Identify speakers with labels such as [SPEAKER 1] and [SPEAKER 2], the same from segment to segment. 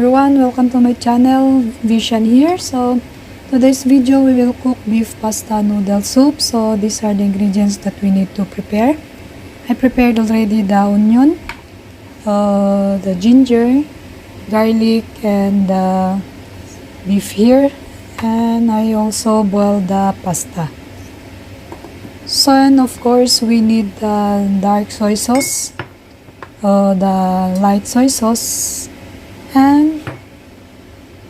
[SPEAKER 1] everyone, welcome to my channel. Vision here. So today's video we will cook beef pasta noodle soup. So these are the ingredients that we need to prepare. I prepared already the onion, the ginger, garlic, and the beef here, and I also boiled the pasta. So, and of course we need the dark soy sauce, the light soy sauce, and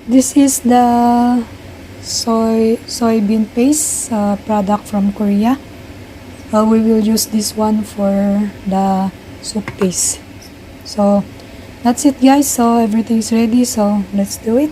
[SPEAKER 1] this is the soybean paste product from Korea. We will use this one for the soup paste. So that's it, guys. So everything is ready, so let's do it.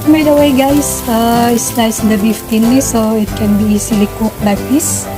[SPEAKER 1] By the way, guys, slice the beef thinly so it can be easily cooked like this.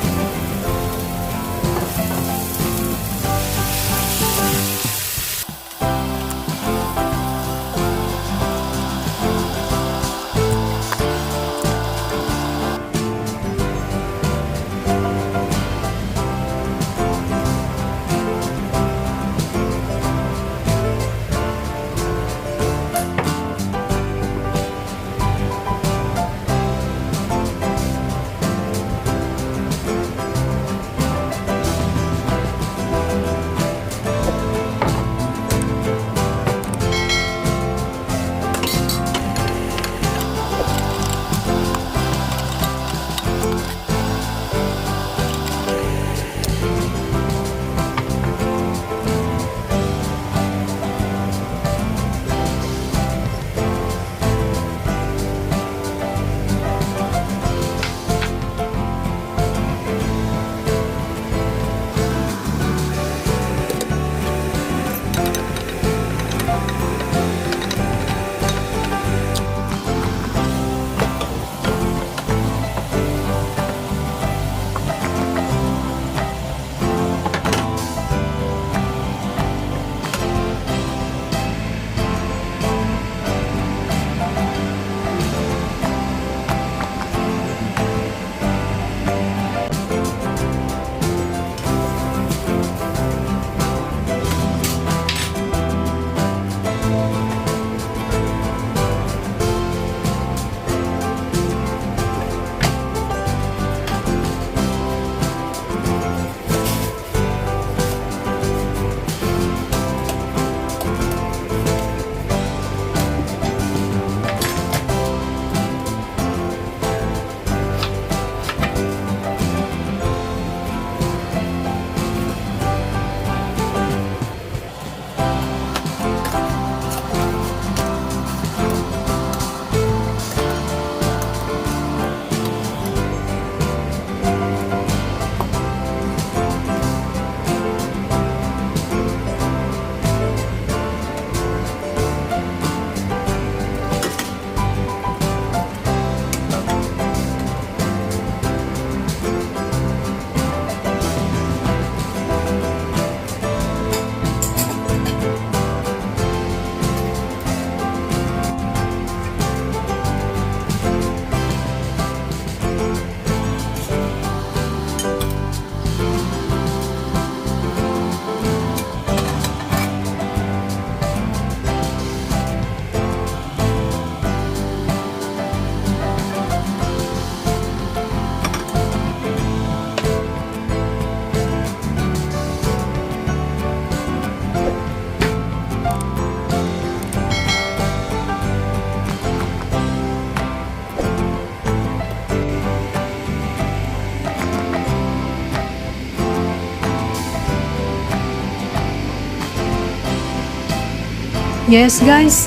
[SPEAKER 1] yes guys,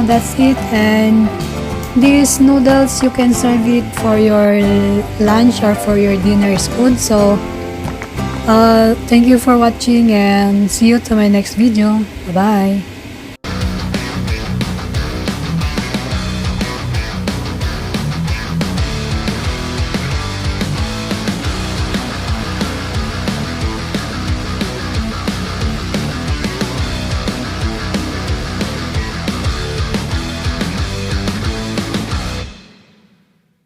[SPEAKER 1] that's it. And these noodles, you can serve it for your lunch or for your dinner is good. So thank you for watching and see you to my next video. Bye bye.